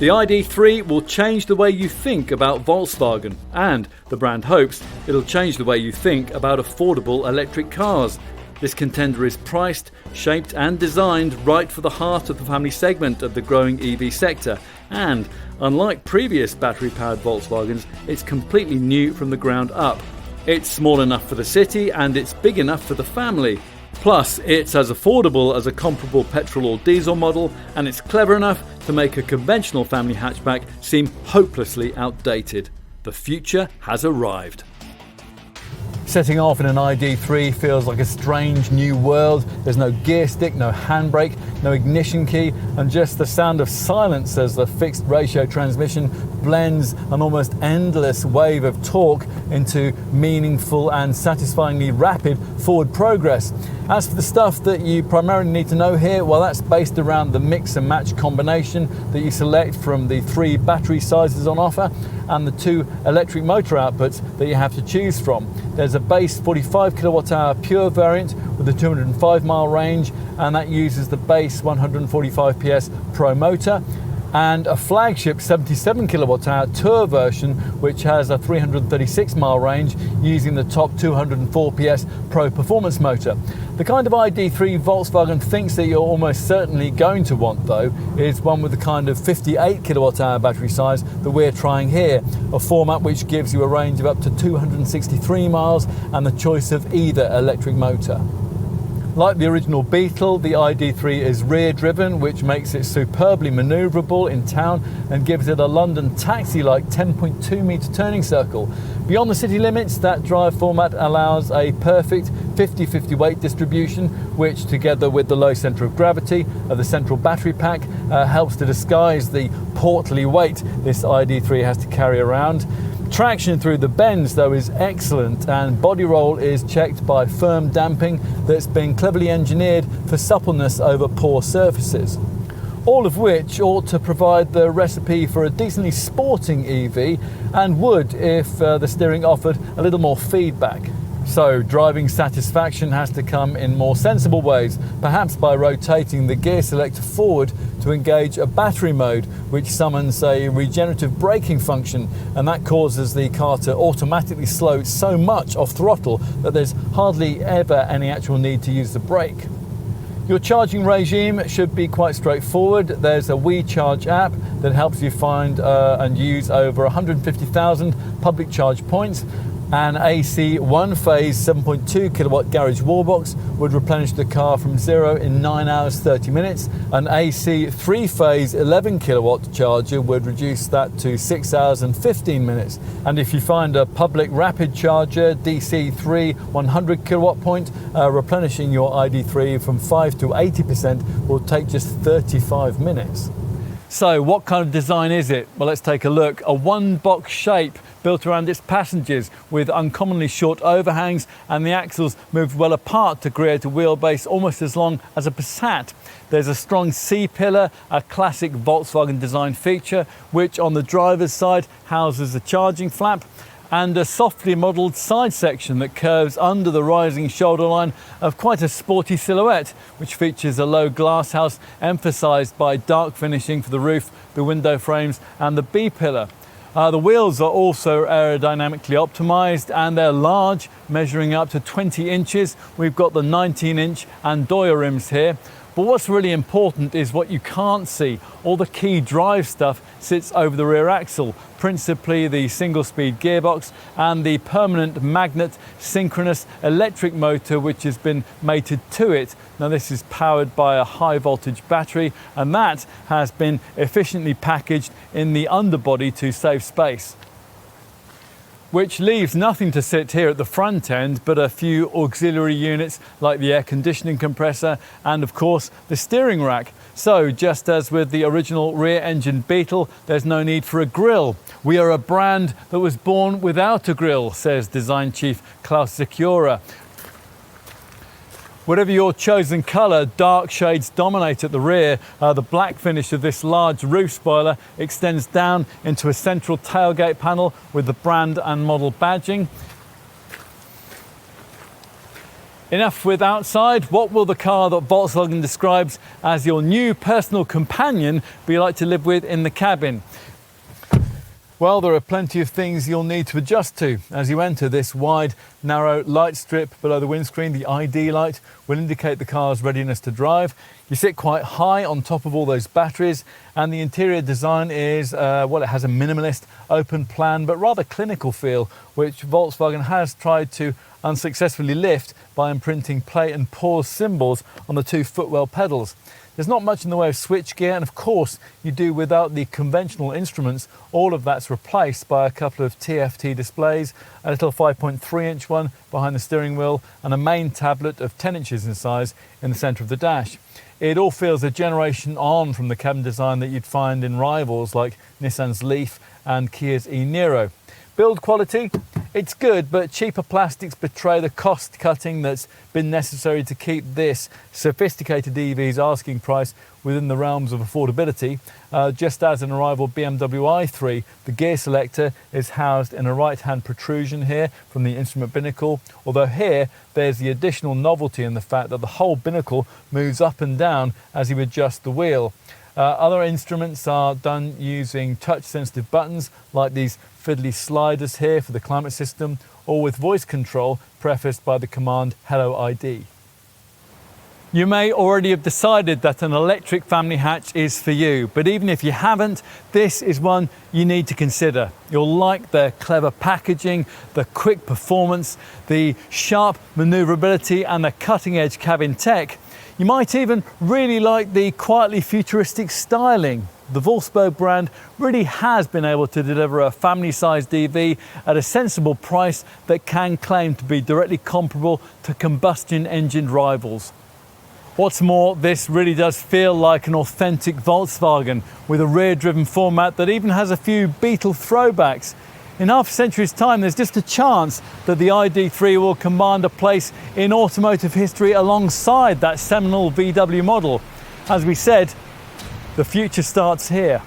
The ID.3 will change the way you think about Volkswagen, and the brand hopes it'll change the way you think about affordable electric cars. This contender is priced, shaped and designed right for the heart of the family segment of the growing EV sector, and unlike previous battery-powered Volkswagens, it's completely new from the ground up. It's small enough for the city and it's big enough for the family. Plus, it's as affordable as a comparable petrol or diesel model, and it's clever enough to make a conventional family hatchback seem hopelessly outdated. The future has arrived. Setting off in an ID.3 feels like a strange new world. There's no gear stick, no handbrake, no ignition key, and just the sound of silence as the fixed ratio transmission blends an almost endless wave of torque into meaningful and satisfyingly rapid forward progress. As for the stuff that you primarily need to know here, well, that's based around the mix and match combination that you select from the 3 battery sizes on offer and the 2 electric motor outputs that you have to choose from. There's a base 45 kilowatt hour pure variant with a 205 mile range, and that uses the base 145 PS Pro motor, and a flagship 77 kilowatt hour tour version which has a 336 mile range using the top 204 PS Pro performance motor. The kind of ID.3 Volkswagen thinks that you're almost certainly going to want, though, is one with the kind of 58 kilowatt hour battery size that we're trying here, a format which gives you a range of up to 263 miles and the choice of either electric motor. Like the original Beetle, the ID.3 is rear-driven, which makes it superbly manoeuvrable in town and gives it a London taxi-like 10.2 metre turning circle. Beyond the city limits, that drive format allows a perfect 50-50 weight distribution, which, together with the low centre of gravity of the central battery pack, helps to disguise the portly weight this ID.3 has to carry around. Traction through the bends, though, is excellent, and body roll is checked by firm damping that's been cleverly engineered for suppleness over poor surfaces. All of which ought to provide the recipe for a decently sporting EV, and would if the steering offered a little more feedback. So driving satisfaction has to come in more sensible ways, perhaps by rotating the gear selector forward to engage a battery mode, which summons a regenerative braking function, and that causes the car to automatically slow so much off throttle that there's hardly ever any actual need to use the brake. Your charging regime should be quite straightforward. There's a WeCharge app that helps you find and use over 150,000 public charge points. An AC one-phase 7.2 kilowatt garage wallbox would replenish the car from 0 in 9 hours 30 minutes. An AC three-phase 11 kilowatt charger would reduce that to 6 hours and 15 minutes. And if you find a public rapid charger DC3 100 kilowatt point, replenishing your ID.3 from 5 to 80% will take just 35 minutes. So what kind of design is it? Well, let's take a look. A one-box shape built around its passengers with uncommonly short overhangs, and the axles moved well apart to create a wheelbase almost as long as a Passat. There's a strong C-pillar, a classic Volkswagen design feature, which on the driver's side houses a charging flap, and a softly modelled side section that curves under the rising shoulder line of quite a sporty silhouette, which features a low glass house emphasised by dark finishing for the roof, the window frames and the B-pillar. The wheels are also aerodynamically optimised, and they're large, measuring up to 20 inches. We've got the 19-inch Andoya rims here. But what's really important is what you can't see. All the key drive stuff sits over the rear axle, principally the single-speed gearbox and the permanent magnet synchronous electric motor which has been mated to it. Now this is powered by a high-voltage battery, and that has been efficiently packaged in the underbody to save space, which leaves nothing to sit here at the front end but a few auxiliary units like the air conditioning compressor and of course the steering rack. So just as with the original rear engine Beetle, there's no need for a grille. We are a brand that was born without a grille, says design chief Klaus Sikora. Whatever your chosen colour, dark shades dominate at the rear. The black finish of this large roof spoiler extends down into a central tailgate panel with the brand and model badging. Enough with outside. What will the car that Volkswagen describes as your new personal companion be like to live with in the cabin? Well, there are plenty of things you'll need to adjust to as you enter this wide, narrow light strip below the windscreen. The ID light will indicate the car's readiness to drive. You sit quite high on top of all those batteries, and the interior design is, well, it has a minimalist, open plan, but rather clinical feel, which Volkswagen has tried to unsuccessfully lift by imprinting play and pause symbols on the two footwell pedals. There's not much in the way of switchgear, and of course you do without the conventional instruments. All of that's replaced by a couple of TFT displays, a little 5.3-inch one behind the steering wheel, and a main tablet of 10 inches in size in the centre of the dash. It all feels a generation on from the cabin design that you'd find in rivals like Nissan's Leaf and Kia's e-Niro. Build quality, it's good, but cheaper plastics betray the cost cutting that's been necessary to keep this sophisticated EV's asking price within the realms of affordability. Just as in a rival BMW i3, the gear selector is housed in a right-hand protrusion here from the instrument binnacle, although here there's the additional novelty in the fact that the whole binnacle moves up and down as you adjust the wheel. Other instruments are done using touch-sensitive buttons like these fiddly sliders here for the climate system, or with voice control prefaced by the command Hello ID. You may already have decided that an electric family hatch is for you, but even if you haven't, this is one you need to consider. You'll like the clever packaging, the quick performance, the sharp maneuverability and the cutting-edge cabin tech. You might even really like the quietly futuristic styling. The Volkswagen brand really has been able to deliver a family-sized EV at a sensible price that can claim to be directly comparable to combustion-engined rivals. What's more, this really does feel like an authentic Volkswagen with a rear-driven format that even has a few Beetle throwbacks. In half a century's time, there's just a chance that the ID.3 will command a place in automotive history alongside that seminal VW model. As we said, the future starts here.